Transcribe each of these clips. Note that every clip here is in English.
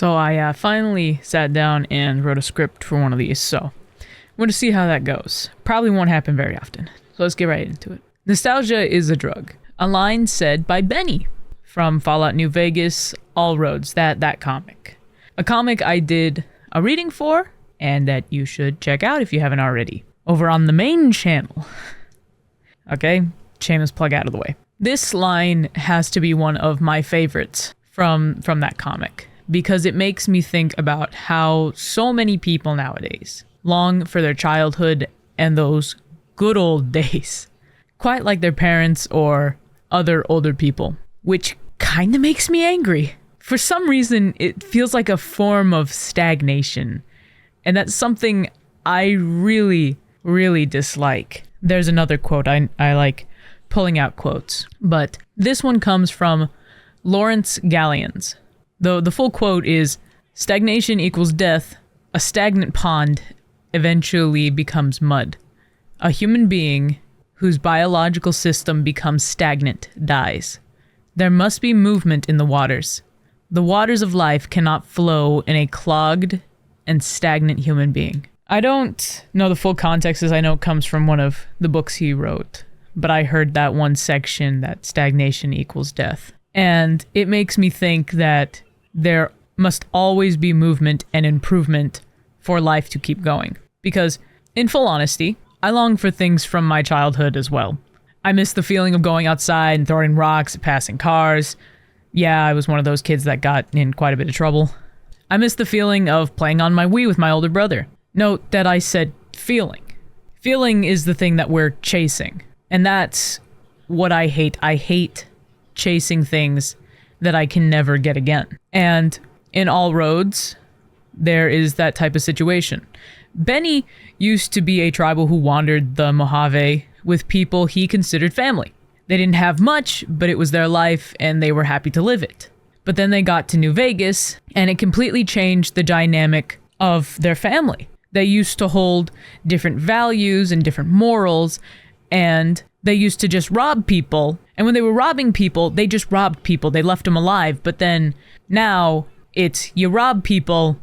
So I finally sat down and wrote a script for one of these, so I'm going to see how that goes. Probably won't happen very often, so let's get right into it. Nostalgia is a drug. A line said by Benny from Fallout New Vegas, All Roads, that comic. A comic I did a reading for, and that you should check out if you haven't already. Over on the main channel. Okay, shameless plug out of the way. This line has to be one of my favorites from that comic, because it makes me think about how so many people nowadays long for their childhood and those good old days, quite like their parents or other older people, which kind of makes me angry. For some reason, it feels like a form of stagnation, and that's something I really, really dislike. There's another quote, I like pulling out quotes, but this one comes from Lawrence Gallions. The full quote is, "Stagnation equals death. A stagnant pond eventually becomes mud. A human being whose biological system becomes stagnant dies. There must be movement in the waters. The waters of life cannot flow in a clogged and stagnant human being." I don't know the full context, as I know it comes from one of the books he wrote, but I heard that one section, that stagnation equals death. And it makes me think that there must always be movement and improvement for life to keep going. Because, in full honesty, I long for things from my childhood as well. I miss the feeling of going outside and throwing rocks at passing cars. Yeah, I was one of those kids that got in quite a bit of trouble. I miss the feeling of playing on my Wii with my older brother. Note that I said feeling. Feeling is the thing that we're chasing. And that's what I hate. I hate chasing things that I can never get again. And in All Roads, there is that type of situation. Benny used to be a tribal who wandered the Mojave with people he considered family. They didn't have much, but it was their life and they were happy to live it. But then they got to New Vegas and it completely changed the dynamic of their family. They used to hold different values and different morals, and they used to just rob people. And when they were robbing people, they just robbed people. They left them alive. But then now it's you rob people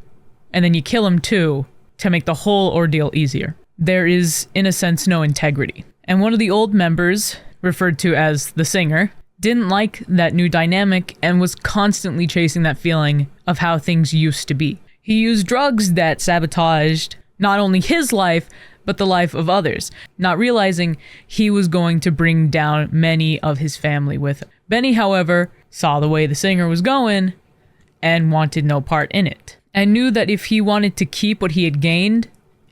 and then you kill them too to make the whole ordeal easier. There is, in a sense, no integrity. And one of the old members, referred to as the singer, didn't like that new dynamic and was constantly chasing that feeling of how things used to be. He used drugs that sabotaged not only his life, but the life of others, not realizing he was going to bring down many of his family with him. Benny, however, saw the way the singer was going and wanted no part in it, and knew that if he wanted to keep what he had gained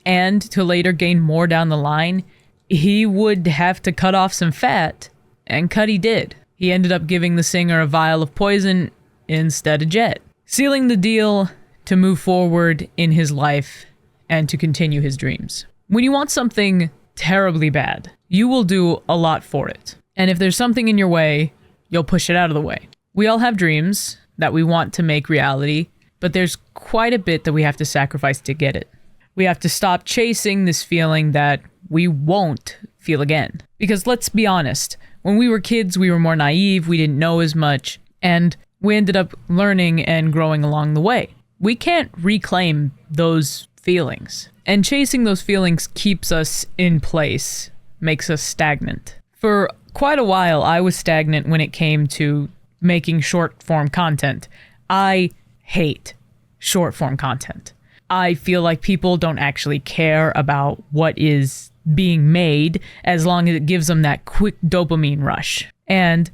and to later gain more down the line, he would have to cut off some fat, and cut he did. He ended up giving the singer a vial of poison instead of jet, sealing the deal to move forward in his life and to continue his dreams. When you want something terribly bad, you will do a lot for it. And if there's something in your way, you'll push it out of the way. We all have dreams that we want to make reality, but there's quite a bit that we have to sacrifice to get it. We have to stop chasing this feeling that we won't feel again. Because let's be honest, when we were kids, we were more naive, we didn't know as much, and we ended up learning and growing along the way. We can't reclaim those feelings. And chasing those feelings keeps us in place, makes us stagnant. For quite a while, I was stagnant when it came to making short form content. I hate short form content. I feel like people don't actually care about what is being made as long as it gives them that quick dopamine rush. And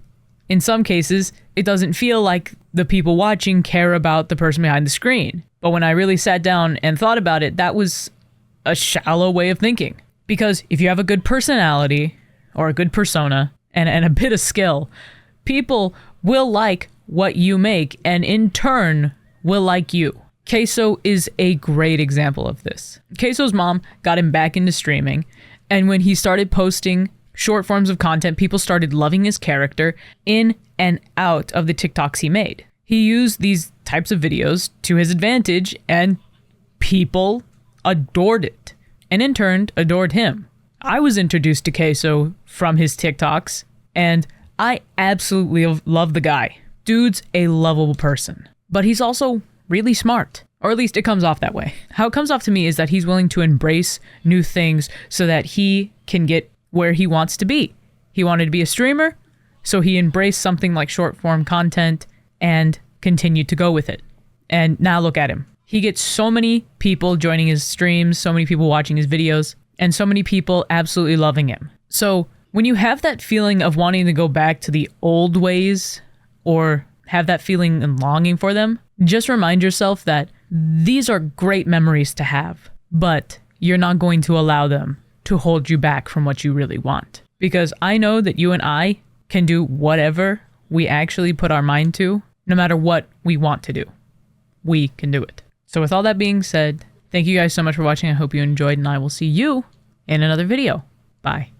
in some cases, it doesn't feel like the people watching care about the person behind the screen. But when I really sat down and thought about it, that was a shallow way of thinking. Because if you have a good personality or a good persona and a bit of skill, people will like what you make and in turn will like you. Queso is a great example of this. Queso's mom got him back into streaming, and when he started posting short forms of content, people started loving his character in and out of the TikToks he made. He used these types of videos to his advantage, and people adored it, and in turn adored him. I was introduced to Queso from his TikToks, and I absolutely love the guy. Dude's a lovable person, but he's also really smart. Or at least it comes off that way. How it comes off to me is that he's willing to embrace new things so that he can get where he wants to be. He wanted to be a streamer, so he embraced something like short form content and continued to go with it. And now look at him. He gets so many people joining his streams, so many people watching his videos, and so many people absolutely loving him. So when you have that feeling of wanting to go back to the old ways or have that feeling and longing for them, just remind yourself that these are great memories to have, but you're not going to allow them to hold you back from what you really want. Because I know that you and I can do whatever we actually put our mind to, no matter what we want to do. We can do it. So with all that being said, thank you guys so much for watching. I hope you enjoyed, and I will see you in another video. Bye.